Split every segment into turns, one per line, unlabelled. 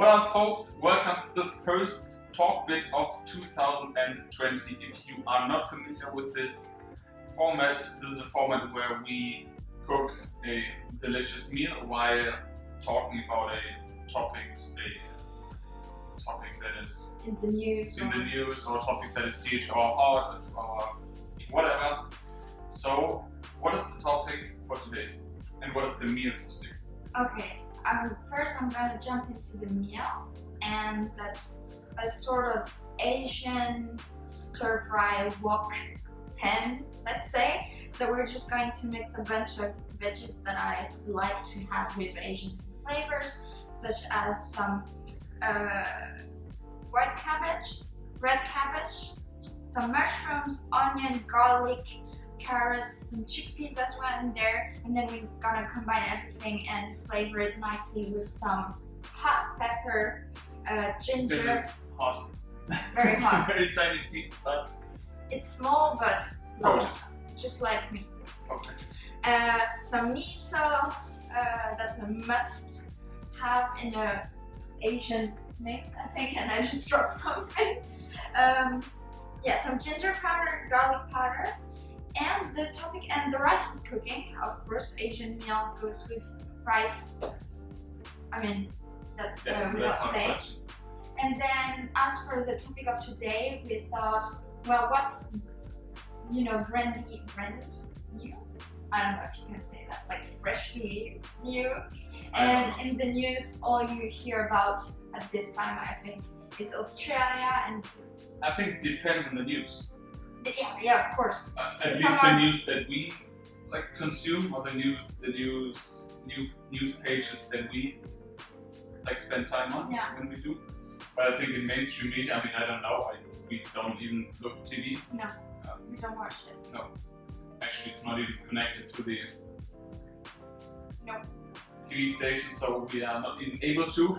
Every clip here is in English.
What up, folks? Welcome to the first talk bit of 2020. If you are not familiar with this format, this is a format where we cook a delicious meal while talking about a topic that is
in the news
or a topic that is dear to our heart or whatever. So, what is the topic for today? And what is the meal for today?
Okay, first I'm gonna jump into the meal, and that's a sort of Asian stir-fry wok pan, let's say. So we're just going to mix a bunch of veggies that I like to have with Asian flavors, such as some white cabbage, red cabbage, some mushrooms, onion, garlic, carrots, some chickpeas as well in there, and then we're gonna combine everything and flavor it nicely with some hot pepper, ginger.
This is hot.
Very
It's
hot.
a very tiny piece, but
It's small but loud, just like me.
perfect.
Some miso, that's a must have in a Asian mix, I think, and I just dropped something. Yeah, some ginger powder, garlic powder. And the topic, and the rice is cooking. Of course, Asian meal goes with rice. I mean, that's without saying. And then, as for the topic of today, we thought, well, what's brand new? I don't know if you can say that, like freshly new. And in the news, all you hear about at this time, I think, is Australia, and
I think it depends on the news.
Yeah, of course.
At least the news that we consume, or the news pages that we spend time on when we do. But I think in mainstream media, I mean, I don't know. We don't even look at TV.
No, we don't watch it.
No, actually, it's not even connected to the TV station, so we are not even able to.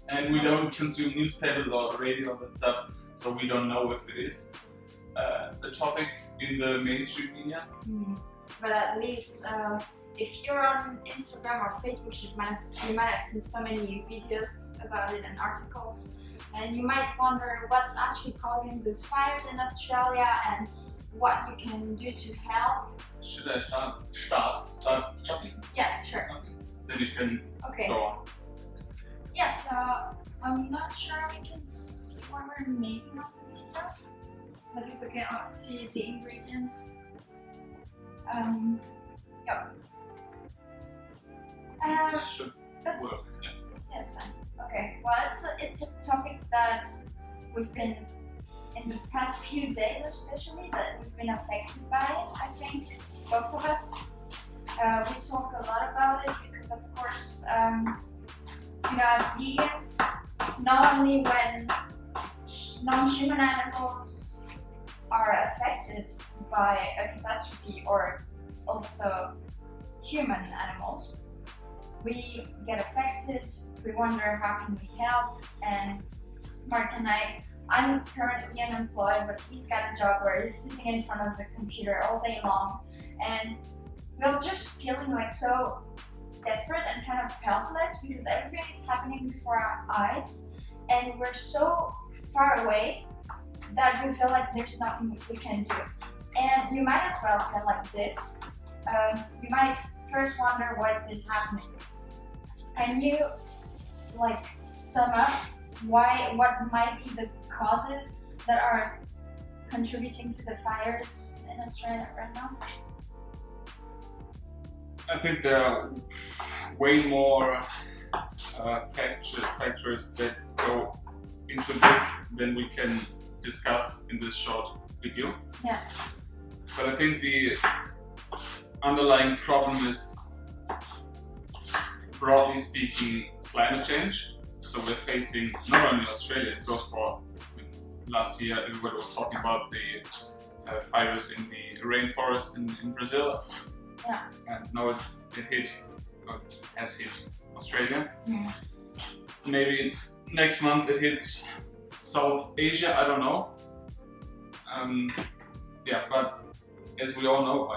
And we don't consume newspapers or radio and that stuff, so we don't know if it is a topic in the mainstream media.
But at least if you're on Instagram or Facebook, you might have seen so many videos about it and articles, and you might wonder what's actually causing those fires in Australia and what you can do to help.
Should I start chopping?
Yeah, sure.
Then you can go on.
Yeah, so I'm not sure we can see what we're making on the video. But if we can see the ingredients, yeah.
This should work.
Yeah, it's fine. Okay. Well, it's a topic that we've been, in the past few days especially, that we've been affected by it. I think both of us. We talk a lot about it because, of course, as vegans, not only when non-human animals are affected by a catastrophe, or also human animals, we get affected, we wonder how can we help. And Marc and I, I'm currently unemployed, but he's got a job where he's sitting in front of the computer all day long, and we're just feeling so desperate and kind of helpless because everything is happening before our eyes, and we're so far away that we feel like there's nothing we can do. And you might as well feel like this. You might first wonder, why is this happening? Can you sum up what might be the causes that are contributing to the fires in Australia right now?
I think there are way more factors that go into this than we can discuss in this short video.
Yeah.
But I think the underlying problem is, broadly speaking, climate change. So we're facing, not only Australia, it goes for last year, everybody was talking about the fires in the rainforest in Brazil.
Yeah.
And now it has hit Australia.
Yeah.
Maybe next month it hits South Asia, I don't know. But as we all know,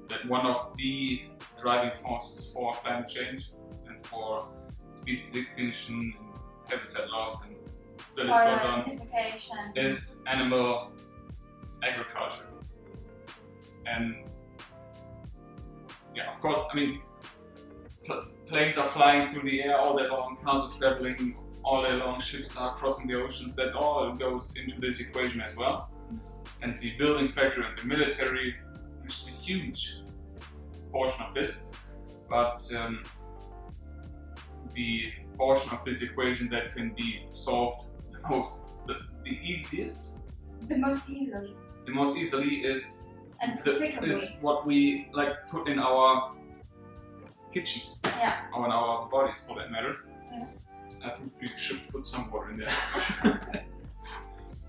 that one of the driving forces for climate change and for species extinction, habitat loss, and the
Soil
list goes on,
acidification.
is animal agriculture. And yeah, of course, I mean, planes are flying through the air all day long, cars are traveling all day long, ships are crossing the oceans, that all goes into this equation as well. And the building factor and the military, which is a huge portion of this, but the portion of this equation that can be solved the easiest,
The most easily is and particularly
is what we like put in our kitchen, or in our bodies for that matter.
Yeah.
I think we should put some water in there.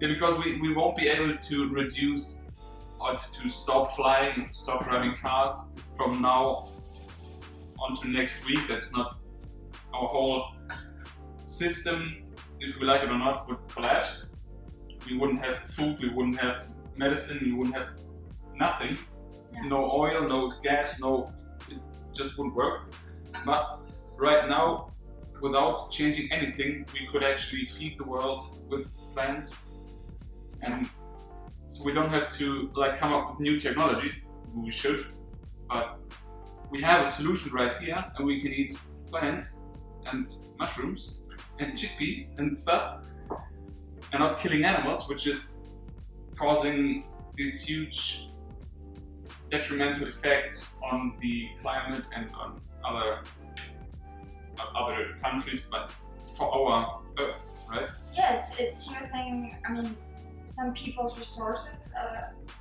Yeah, because we won't be able to reduce or to stop flying and to stop driving cars from now on to next week. That's not our whole system, if we like it or not, would collapse. We wouldn't have food, we wouldn't have medicine, we wouldn't have nothing.
Yeah.
No oil, no gas, it just wouldn't work. But right now, without changing anything, we could actually feed the world with plants. And so we don't have to like come up with new technologies. We should, but we have a solution right here, and we can eat plants and mushrooms and chickpeas and stuff, and not killing animals, which is causing these huge detrimental effects on the climate and on other countries, but for our Earth, right?
Yeah, it's using, I mean, some people's resources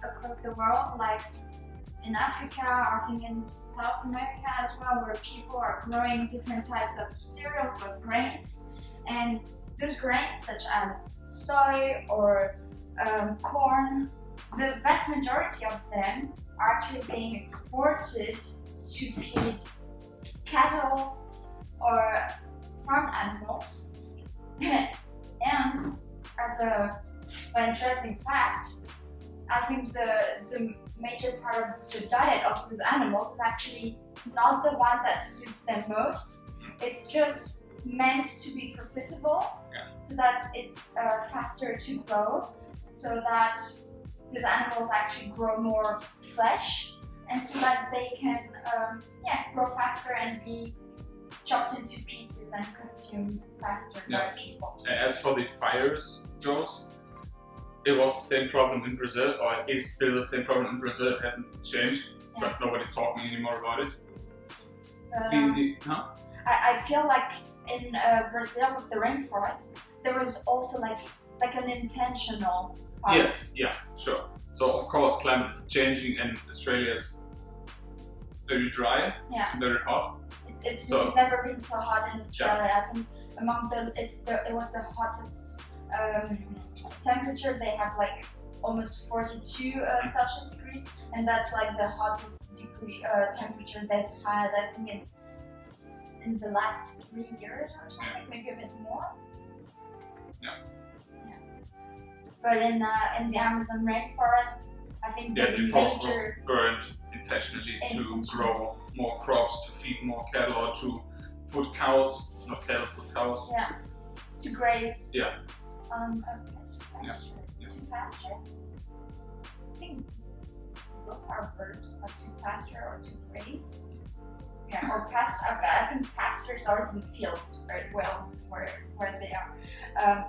across the world, like in Africa, I think in South America as well, where people are growing different types of cereals or grains, and those grains such as soy or corn, the vast majority of them are actually being exported to feed cattle or farm animals. And as an interesting fact, I think the major part of the diet of those animals is actually not the one that suits them most. It's just meant to be profitable, so that it's faster to grow, so that those animals actually grow more flesh, and so that they can grow faster and be chopped into pieces and consumed faster by people.
As for the fires goes, it was the same problem in Brazil, or it is still the same problem in Brazil. It hasn't changed, but nobody's talking anymore about it.
I feel like in Brazil with the rainforest, there was also like an intentional part.
Yes, yeah, sure. So of course climate is changing, and Australia is very dry, very hot.
It's never been so hot in Australia. I think it was the hottest temperature. They have like almost 42 Celsius degrees, and that's like the hottest temperature they've had, I think, in the last 3 years or something, maybe a bit more. But in the Amazon rainforest, I think
the forest was burned intentionally to grow more crops, to feed more cattle, or to put cows, not cattle, put cows.
To graze. On a pasture. To pasture. I think both are verbs, like to pasture or to graze. Or pasture. I think pastures are in the fields, right? Well, where they are.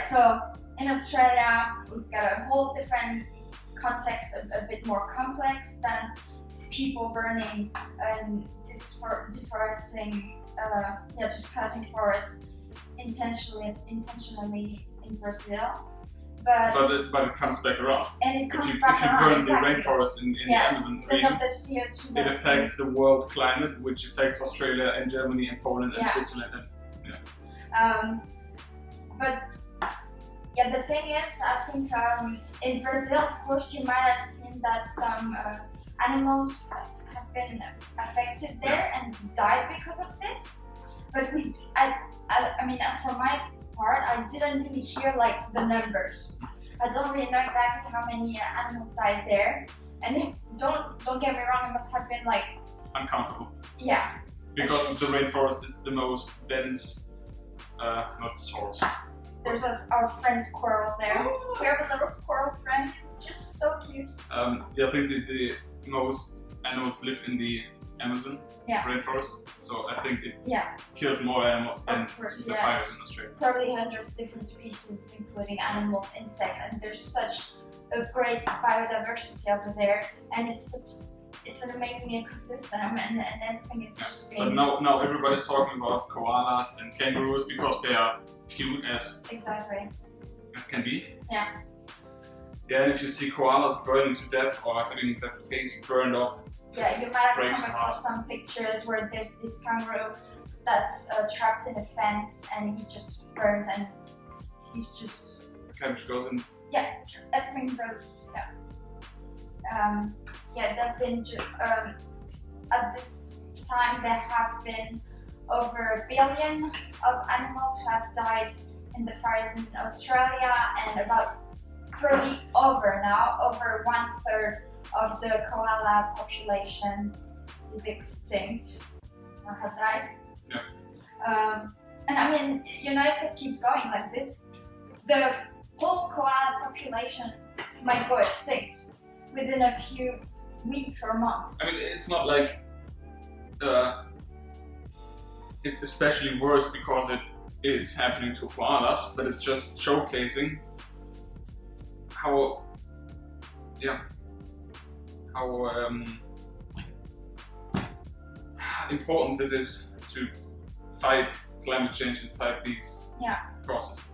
So in Australia, we've got a whole different context, a bit more complex than people burning and deforesting, just cutting forests intentionally in Brazil. But
it comes back around.
And it comes back around.
If you burn the rainforest in the Amazon region,
of the CO2
it affects the world climate, which affects Australia and Germany and Poland and Switzerland.
But the thing is, I think in Brazil, of course, you might have seen that some animals have been affected there and died because of this. But I mean, as for my part, I didn't really hear like the numbers. I don't really know exactly how many animals died there. And don't get me wrong, it must have been like
uncountable. because the rainforest is the most dense, not source.
There's our friend squirrel there. We have a little squirrel friend. It's just so cute.
Yeah, I think the most animals live in the Amazon rainforest, so I think it killed more animals than the fires in Australia.
Probably hundreds of different species, including animals, insects, and there's such a great biodiversity over there, and it's an amazing ecosystem, and everything is just being...
But now everybody's talking about koalas and kangaroos because they are cute as can be.
Yeah.
Yeah, and if you see koalas burning to death or having their face burned off.
Yeah, you might have come across some pictures where there's this kangaroo that's trapped in a fence and he just burned and he's just...
The cabbage goes in.
Yeah, everything goes, there have been, at this time there have been over 1 billion of animals who have died in the fires in Australia, and probably over 1/3 of the koala population is extinct or has died.
Yeah.
And I mean, if it keeps going like this, the whole koala population might go extinct within a few weeks or months.
I mean, it's not like it's especially worse because it is happening to koalas, but it's just showcasing how important this is to fight climate change and fight these causes.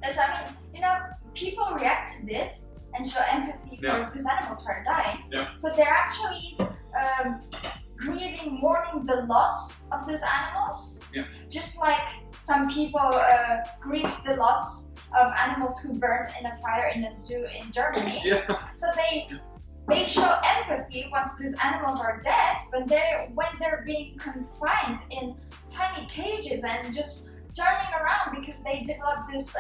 Yes, I mean, people react to this and show empathy for those animals who are dying.
Yeah.
So they're actually grieving, mourning the loss of those animals.
Yeah.
Just like some people grieve the loss of animals who burned in a fire in a zoo in Germany.
Yeah.
So they show empathy once those animals are dead, but when they're being confined in tiny cages and just turning around because they develop this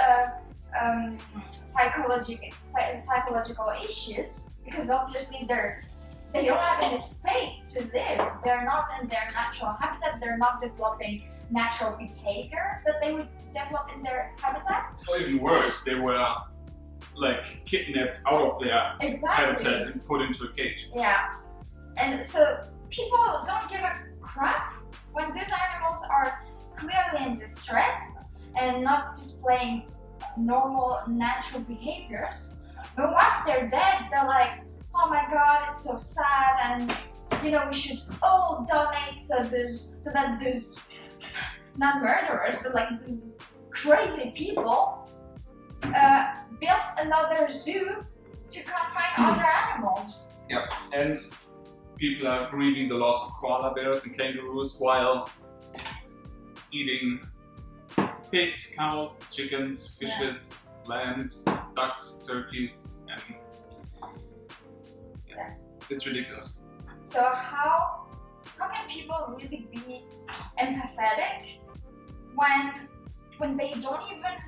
psychological issues, because obviously they don't have any space to live. They're not in their natural habitat. They're not developing natural behavior that they would develop in their habitat.
Or even worse, they were like kidnapped out of their habitat and put into a cage.
Yeah, and so people don't give a crap when those animals are clearly in distress and not displaying normal natural behaviors. But once they're dead, they're like, oh my god, it's so sad, and we should all donate so that those not murderers, but like these crazy people built another zoo to confine other animals.
Yeah, and people are grieving the loss of koala bears and kangaroos while eating pigs, cows, chickens, fishes, lambs, ducks, turkeys, and it's ridiculous.
So how can people really be empathetic when they don't even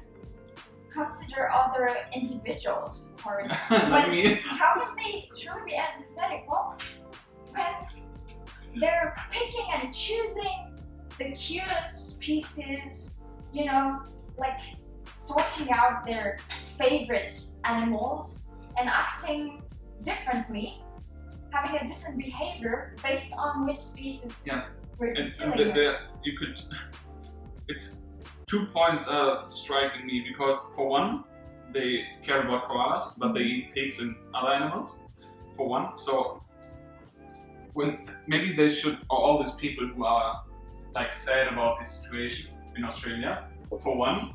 consider other individuals? Sorry. How can they truly be empathetic? Well, when they're picking and choosing the cutest species, like sorting out their favorite animals and acting differently, having a different behavior based on which species we're dealing with.
It's 2 points striking me, because for one, they care about koalas, but they eat pigs and other animals, for one. So maybe they should, or all these people who are like sad about this situation in Australia, for one,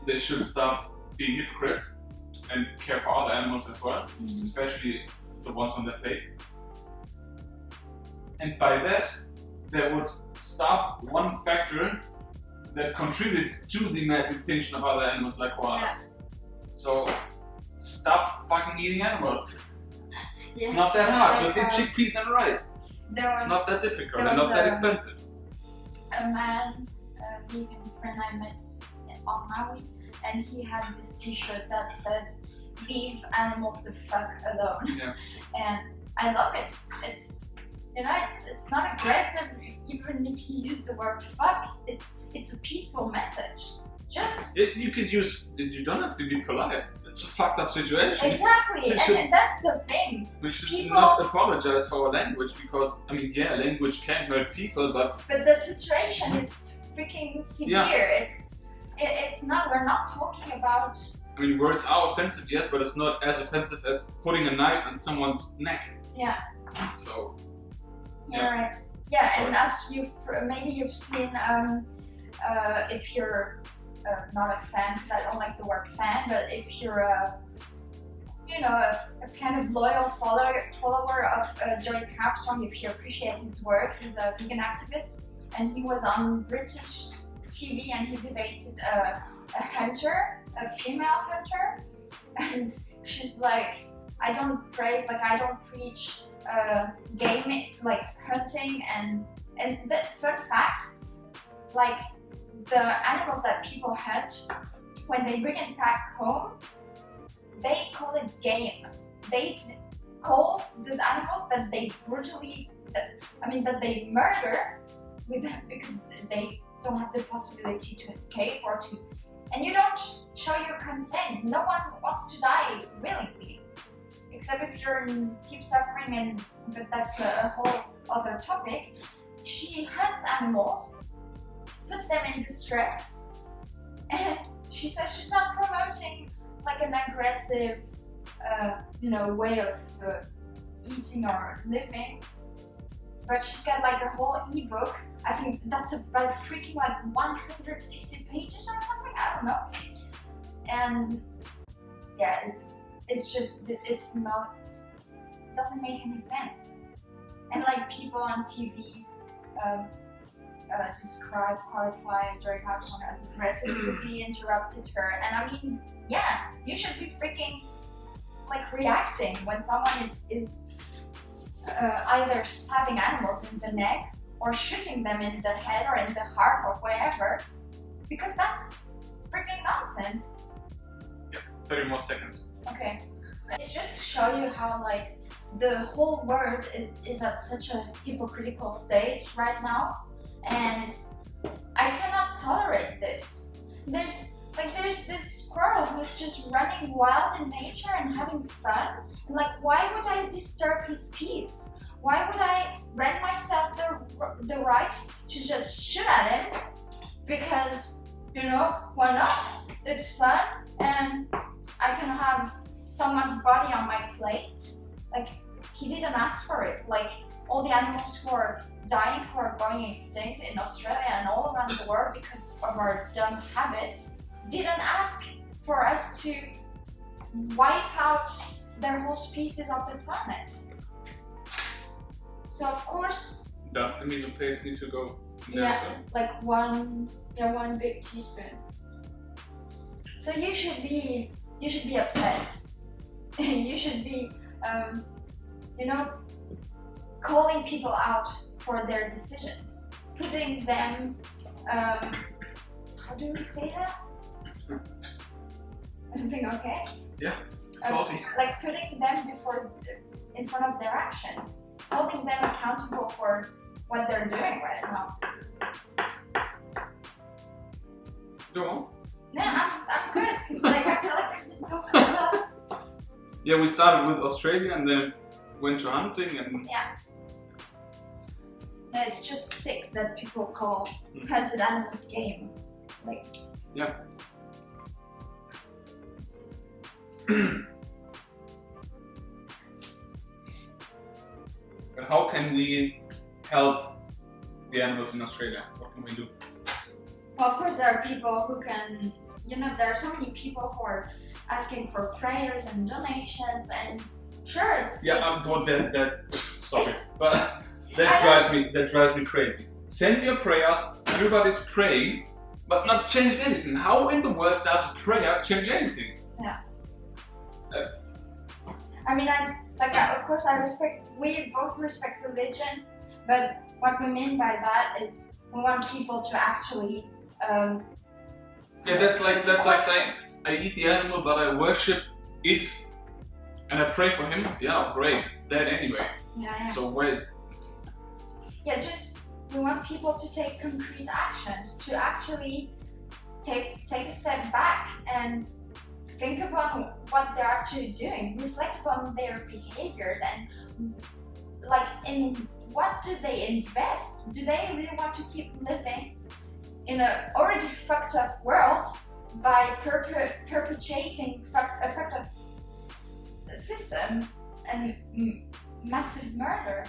they should stop being hypocrites and care for other animals as well, especially the ones on their plate. And by that, they would stop one factor that contributes to the mass extinction of other animals like koalas. Yeah. So stop fucking eating animals. Yeah. It's not that hard, just eat chickpeas and rice. It's not that difficult and not that expensive.
A man, a vegan friend I met on Maui, and he has this t-shirt that says, "Leave animals the fuck alone."
Yeah.
And I love it. It's it's not aggressive. even if you use the word fuck, it's a peaceful message. Just
You could use. You don't have to be polite. It's a fucked up situation.
exactly, and that's the thing.
We should
People-
not apologize for our language because language can hurt people, but
But the situation is freaking severe. It's not. We're not talking about.
words are offensive, yes, but it's not as offensive as putting a knife in someone's neck.
Yeah.
So.
Yeah. Right. Yeah, and as you've seen, if you're not a fan, because I don't like the word fan, but if you're a kind of loyal follower of Joey Armstrong, if you appreciate his work, he's a vegan activist, and he was on British TV and he debated a hunter, a female hunter, and she's like, I don't preach game, like hunting, and that fun fact, like the animals that people hunt, when they bring it back home, they call it game. They call these animals that they brutally, that they murder because they don't have the possibility to escape or to, and you don't show your consent. No one wants to die willingly, except if you're in deep suffering, but that's a whole other topic. She hunts animals, puts them in distress, and she says she's not promoting like an aggressive, way of eating or living, but she's got like a whole ebook. I think that's about freaking like 150 pages or something. I don't know. And yeah, it's not, doesn't make any sense. And like people on TV qualify Joey Armstrong as aggressive because he interrupted her. And yeah, you should be freaking like reacting when someone is either stabbing animals in the neck or shooting them in the head or in the heart or wherever, because that's freaking nonsense.
Yeah, 30 more seconds.
Okay. It's just to show you how like the whole world is at such a hypocritical stage right now, and I cannot tolerate this. There's this squirrel who's just running wild in nature and having fun. And like, why would I disturb his peace? Why would I grant myself the right to just shoot at him? Because, why not? It's fun, and I can have someone's body on my plate. Like, he didn't ask for it. Like, all the animals who are dying, who are going extinct in Australia and all around the world because of our dumb habits, didn't ask for us to wipe out their whole species of the planet. So of course,
does the miso paste need to go in there
yeah,
as well?
like one big teaspoon. So you should be upset. You should be calling people out for their decisions, putting them how do we say that? Everything okay?
Yeah, salty.
Like putting them in front of their action, holding them accountable for what they're doing right now.
Go on.
Yeah, I'm good, because like I feel like I've been talking about.
Yeah, we started with Australia and then went to hunting and
Yeah. No, it's just sick that people call hunted animals game. Like.
Yeah. But how can we help the animals in Australia? What can we do?
Well, of course, there are people who can, there are so many people who are asking for prayers and donations, and sure, it's.
Sorry, but that drives me crazy. Send your prayers, everybody's praying, but not change anything. How in the world does prayer change anything?
Yeah. Of course, we both respect religion, but what we mean by that is we want people to actually.
That's like saying I eat the animal, but I worship it, and I pray for him. Yeah, great, it's dead anyway.
Yeah.
So wait.
Yeah, just we want people to take concrete actions, to actually take a step back and think upon what they're actually doing, reflect upon their behaviors, and like in what do they invest? Do they really want to keep living in an already fucked up world by perpetuating a fucked up system and massive murder?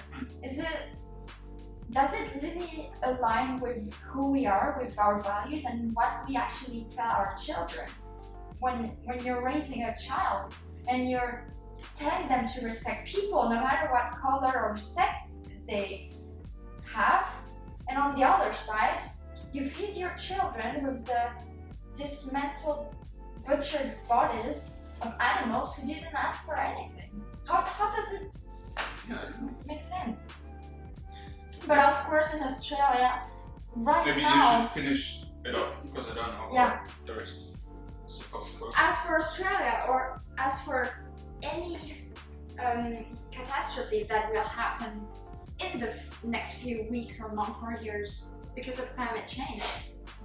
Does it really align with who we are, with our values, and what we actually tell our children? When you're raising a child and you're telling them to respect people no matter what color or sex they have, and on the other side you feed your children with the dismantled, butchered bodies of animals who didn't ask for anything. How does it make sense? But of course in Australia right
Maybe
now...
you should finish it off, because I don't know
Yeah.
what the rest is supposed to go.
As for Australia, or as for any catastrophe that will happen in the next few weeks or months or years because of climate change,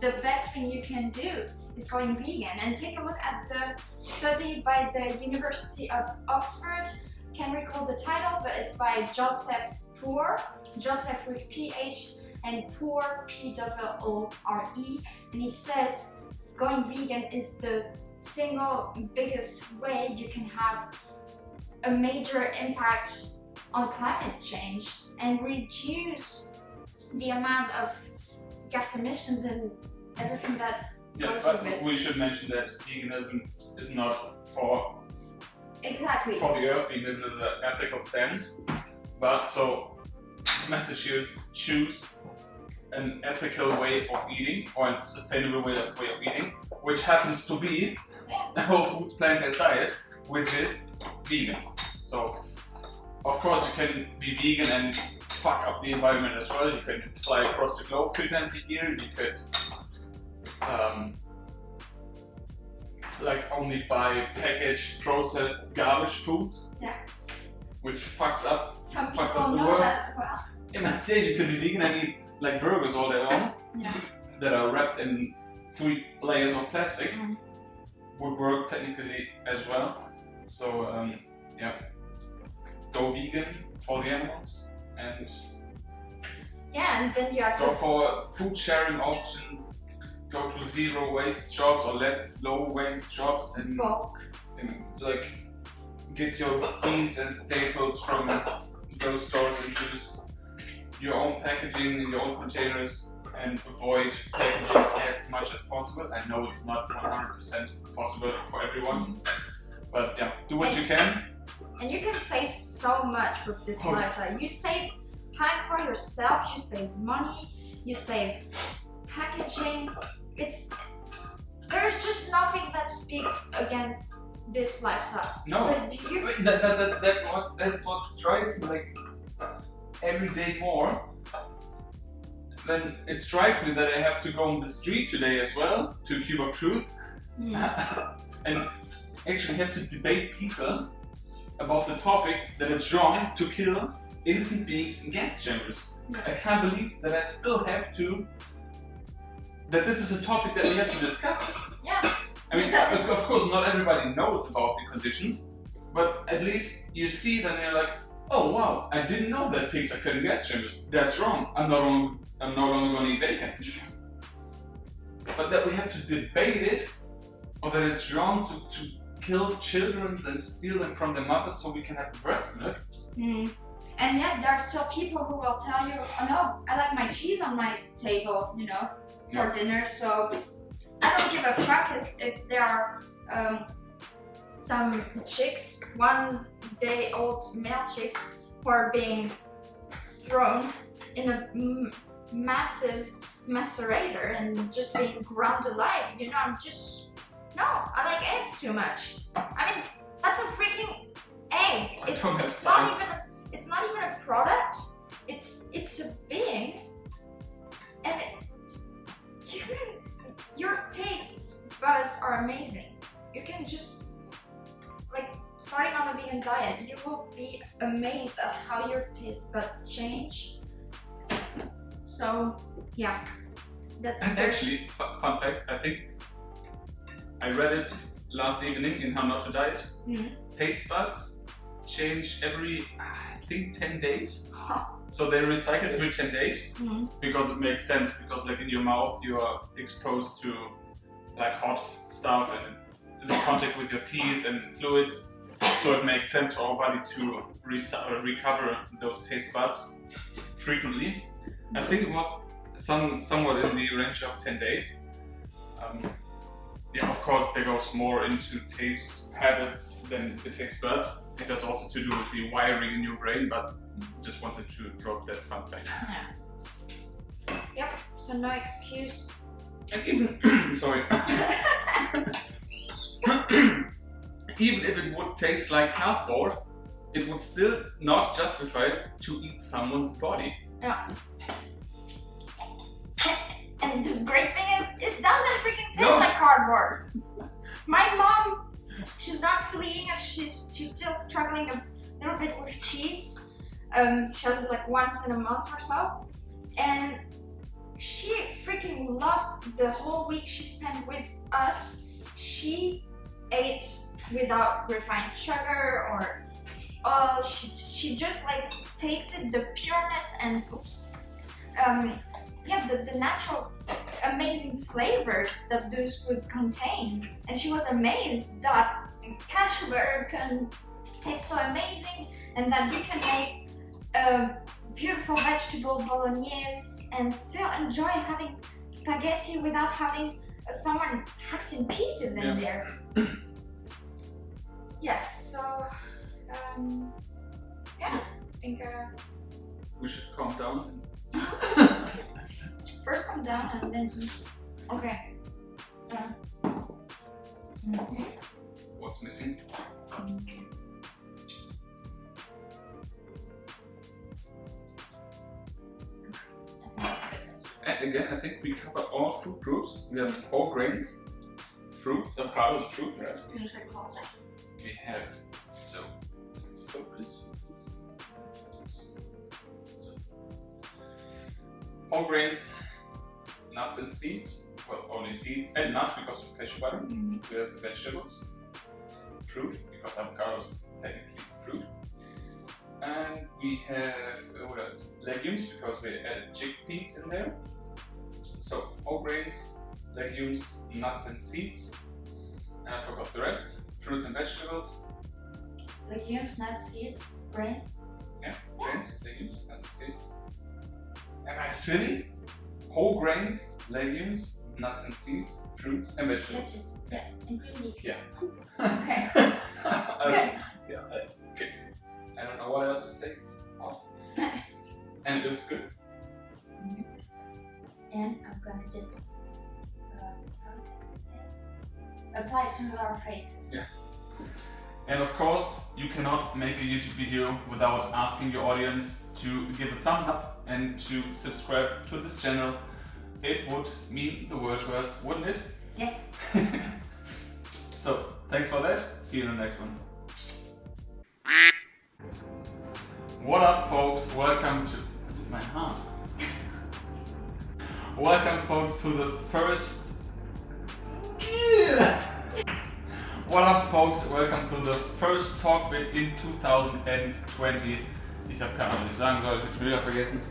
the best thing you can do is going vegan. And take a look at the study by the University of Oxford. Can't recall the title, but it's by Joseph Poore, Joseph with PH and Poore, P-O-O-R-E, and he says going vegan is the single biggest way you can have a major impact on climate change and reduce the amount of gas emissions and everything that goes with it.
We should mention that veganism is not for
Exactly.
for the earth. Veganism is an ethical stance, but so message here is choose an ethical way of eating or a sustainable way of eating, which happens to be a whole foods plant-based diet, which is vegan. So of course you can be vegan and fuck up the environment as well. You can fly across the globe 3 times a year. You could like only buy packaged, processed garbage foods, which fucks up
Some
fucks
people
up the
know
world.
that well.
Yeah, man, yeah, you can be vegan and eat like burgers all day long that are wrapped in 3 layers of plastic. Would work technically as well. So yeah, go vegan for the animals and
and then you have
go for food sharing options. Go to zero waste shops or less low waste shops and
bulk.
like get your beans and staples from those stores and use your own packaging in your own containers and avoid packaging as much as possible. I know it's not 100% possible for everyone, but yeah, do what you can.
And you can save so much with this lifestyle. You save time for yourself, you save money, you save packaging. There's just nothing that speaks against this lifestyle.
No,
so
that's what strikes me like every day more. Then it strikes me that I have to go on the street today as well to Cube of Truth and actually have to debate people about the topic that it's wrong to kill innocent beings in gas chambers. I can't believe that I still have to. That this is a topic that we have to discuss.
Yeah.
I mean, of course, not everybody knows about the conditions, but at least you see it and you're like, oh wow, I didn't know that pigs are killed in gas chambers. That's wrong. I'm no longer going to eat bacon. But that we have to debate it, or that it's wrong to kill children and steal them from their mothers so we can have breast milk.
And yet there are still people who will tell you, oh no, I like my cheese on my table, you know, for dinner, so I don't give a fuck if there are some chicks, 1-day-old male chicks, who are being thrown in a massive macerator and just being ground alive. You know, no, I like eggs too much. I mean, that's a freaking egg. It's not even a product. It's a being, and your taste buds are amazing. You can just like starting on a vegan diet. You will be amazed at how your taste buds change So yeah, that's
And actually, fun fact, I think I read it last evening in How Not to Diet. Taste buds change every, I think, 10 days. So they recycle every 10 days because it makes sense, because like in your mouth you are exposed to like hot stuff and is in contact with your teeth and fluids. So it makes sense for our body to recover those taste buds frequently. I think it was somewhat in the range of 10 days. Yeah, of course, there goes more into taste habits than the taste buds. It has also to do with the wiring in your brain, but just wanted to drop that fun fact.
Yeah. Yep, so no excuse.
And even, sorry, even if it would taste like cardboard, it would still not justify to eat someone's body.
Yeah. And the great thing is, it doesn't freaking taste like cardboard. My mom, she's not fully eating it. She's still struggling a little bit with cheese. She has it like once in a month or so, and she freaking loved the whole week she spent with us. She ate without refined sugar or she just like tasted the pureness and yeah, the natural amazing flavors that those foods contain. And she was amazed that cashew butter can taste so amazing and that you can make a beautiful vegetable bolognese and still enjoy having spaghetti without having someone hacked in pieces in there. Yeah, so yeah, I think
we should calm down.
First calm down and then eat. Okay.
What's missing? And again, I think we covered all food groups. We have whole grains, fruits, avocados are fruit, right? We have, so, focus. Whole grains, nuts and seeds. Well, only seeds and nuts because of cashew butter. We have vegetables, fruit, because avocados technically fruit. And we have what else? Legumes, because we added chickpeas in there. So whole grains, legumes, nuts and seeds. And I forgot the rest. Fruits and vegetables.
Legumes, nuts, seeds, grains.
Yeah, grains, legumes, nuts and seeds. Am I silly? Whole grains, legumes, nuts and seeds, fruits and vegetables.
Yeah, including leaf.
Yeah.
Okay.
Good. Yeah. Okay. I don't know what else to say. It's hot. And it looks good.
And I'm gonna just apply it to our faces.
Yeah. And of course, you cannot make a YouTube video without asking your audience to give a thumbs up and to subscribe to this channel. It would mean the world to us, wouldn't it?
Yes.
So, thanks for that. See you in the next one. What up, folks? Welcome to... Is it my hand? Welcome, folks, to the first... What up, folks? Welcome to the first Talkbit in 2020. Ich habe keine Ahnung, was ich sagen soll. Ich habe schon wieder vergessen.